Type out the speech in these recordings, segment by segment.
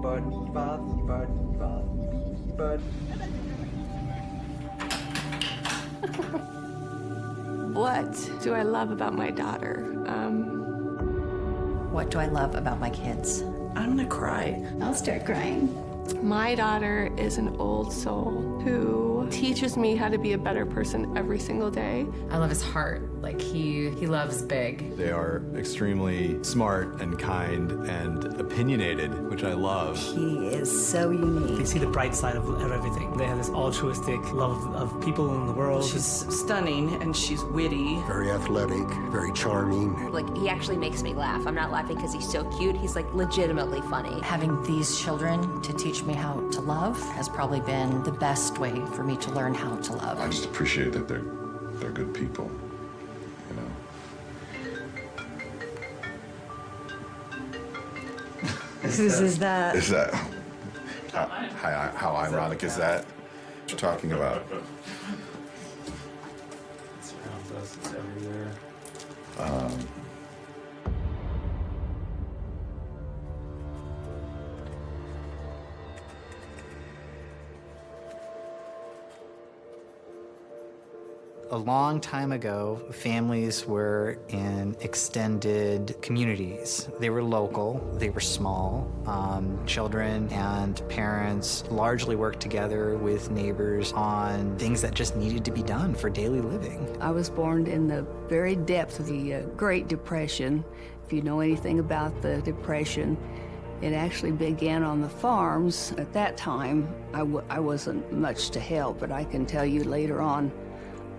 What do I love about my daughter? What do I love about my kids? I'm gonna cry. I'll start crying. My daughter is an old soul who teaches me how to be a better person every single day. I love his heart. Like, he loves big. They are extremely smart and kind and opinionated, which I love. He is so unique. They see the bright side of everything. They have this altruistic love of people in the world. She's stunning and she's witty. Very athletic, very charming. Like, he actually makes me laugh. I'm not laughing because he's so cute. He's, like, legitimately funny. Having these children to teach me how to love has probably been the best way for me to learn how to love. I just appreciate that they're good people, you know. Is that? Is that how ironic is that? What you're talking about? It's around us, it's everywhere. A long time ago, families were in extended communities. They were local, they were small. Children and parents largely worked together with neighbors on things that just needed to be done for daily living. I was born in the very depth of the Great Depression. If you know anything about the Depression, it actually began on the farms. At that time, I wasn't much to help, but I can tell you later on,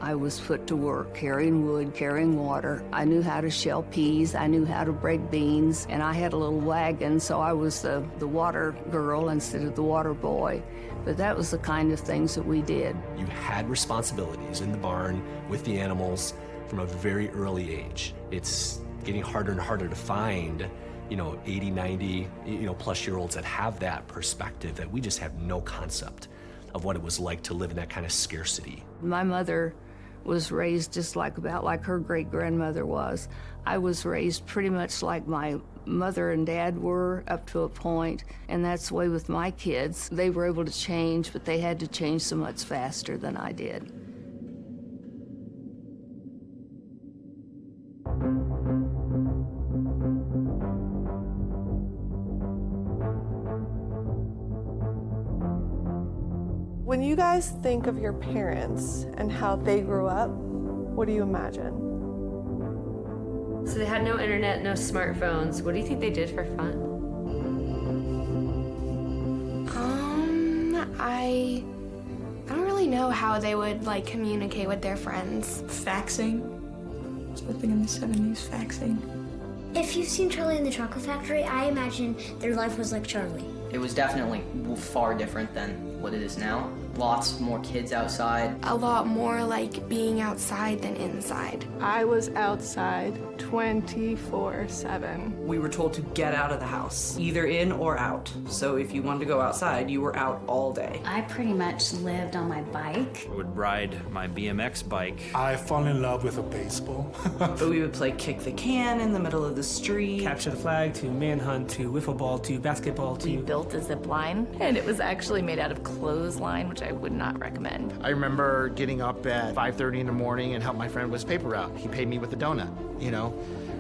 I was put to work carrying wood, carrying water. I knew how to shell peas, I knew how to break beans, and I had a little wagon, so I was the water girl instead of the water boy. But that was the kind of things that we did. You had responsibilities in the barn with the animals from a very early age. It's getting harder and harder to find 80, 90, plus year olds that have that perspective, that we just have no concept of what it was like to live in that kind of scarcity. My mother was raised just about like her great-grandmother was. I was raised pretty much like my mother and dad were up to a point, and that's the way with my kids. They were able to change, but they had to change so much faster than I did. When you guys think of your parents and how they grew up, what do you imagine? So they had no internet, no smartphones. What do you think they did for fun? I don't really know how they would communicate with their friends. Faxing. I was living in the 70s, faxing. If you've seen Charlie and the Chocolate Factory, I imagine their life was like Charlie. It was definitely far different than what it is now. Lots more kids outside. A lot more like being outside than inside. I was outside 24/7. We were told to get out of the house, either in or out. So if you wanted to go outside, you were out all day. I pretty much lived on my bike. I would ride my BMX bike. I fell in love with a baseball. But we would play kick the can in the middle of the street. Capture the flag, to manhunt, to wiffle ball, to basketball, to... We built a zip line, and it was actually made out of clothesline, which I would not recommend. I remember getting up at 5:30 in the morning and help my friend with his paper route. He paid me with a donut,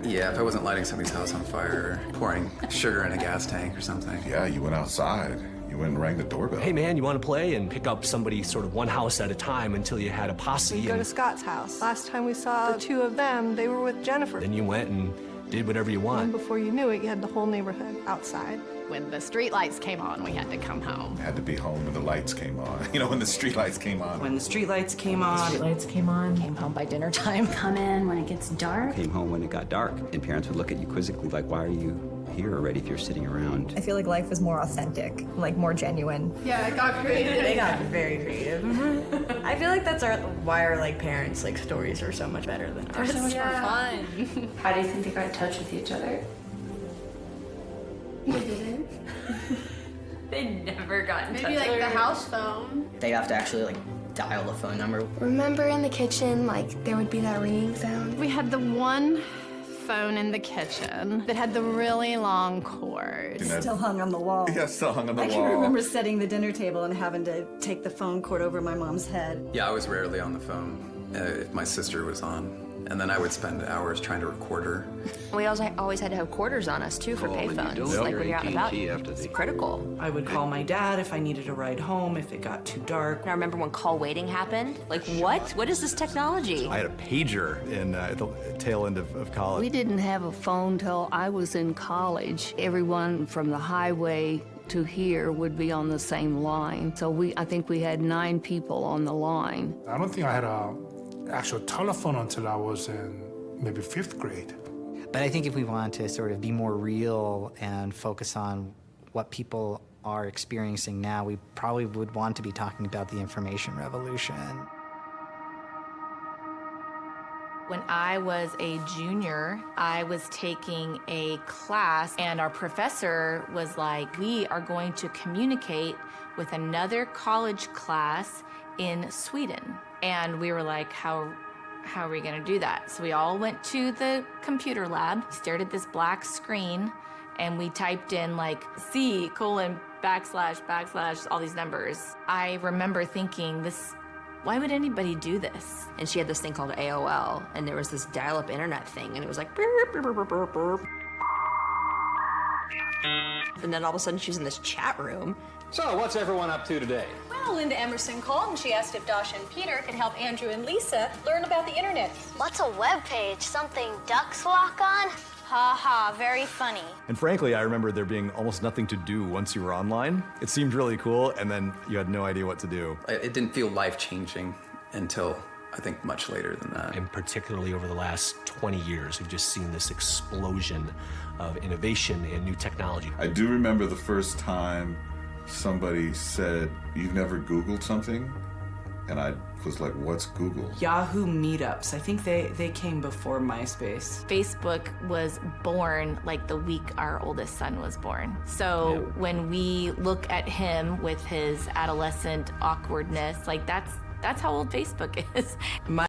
Yeah, if I wasn't lighting somebody's house on fire, or pouring sugar in a gas tank or something. Yeah, you went outside. You went and rang the doorbell. Hey man, you want to play? And pick up somebody sort of one house at a time until you had a posse. We'd go to Scott's house. Last time we saw the two of them, they were with Jennifer. Then you went and did whatever you want. And before you knew it, you had the whole neighborhood outside. When the street lights came on, we had to come home. Had to be home when the lights came on. When the street lights came on. When the street lights came on. Street lights came on. Came home by dinner time. Come in when it gets dark. Came home when it got dark, and parents would look at you quizzically like, why are you here already if you're sitting around? I feel like life was more authentic, more genuine. Yeah, it got creative. They got very creative. I feel like that's why our parents' stories are so much better than ours. They're so much more fun. How do you think they got in touch with each other? They didn't. They never got in touch. Maybe the house phone. They'd have to actually dial the phone number. Remember in the kitchen, there would be that ringing sound? We had the one phone in the kitchen that had the really long cord. Still hung on the wall. Yeah, still hung on the I wall. can remember setting the dinner table and having to take the phone cord over my mom's head. Yeah, I was rarely on the phone if my sister was on. And then I would spend hours trying to record her. We also always had to have quarters on us too for payphones. Like when you're out and about, it's critical. I would call my dad if I needed a ride home, if it got too dark. And I remember when call waiting happened. Like, what? What is this technology? I had a pager in at the tail end of college. We didn't have a phone till I was in college. Everyone from the highway to here would be on the same line. So I think we had 9 people on the line. I don't think I had a actual telephone until I was in maybe 5th grade. But I think if we want to sort of be more real and focus on what people are experiencing now, we probably would want to be talking about the information revolution. When I was a junior, I was taking a class and our professor was like, we are going to communicate with another college class in Sweden. And we were like, how are we gonna do that? So we all went to the computer lab, stared at this black screen, and we typed in like C:\\, all these numbers. I remember thinking why would anybody do this? And she had this thing called AOL, and there was this dial-up internet thing, and it was like, burp, burp, burp, burp, burp. And then all of a sudden she was in this chat room. So, what's everyone up to today? Well, Linda Emerson called and she asked if Dasha and Peter could help Andrew and Lisa learn about the internet. What's a web page? Something ducks walk on? Ha ha, very funny. And frankly, I remember there being almost nothing to do once you were online. It seemed really cool, and then you had no idea what to do. It didn't feel life-changing until, I think, much later than that. And particularly over the last 20 years, we've just seen this explosion of innovation and new technology. I do remember the first time somebody said, "You've never Googled something?" And I was like, what's Google? Yahoo meetups. I think they came before MySpace. Facebook was born like the week our oldest son was born. So when we look at him with his adolescent awkwardness, like that's how old Facebook is.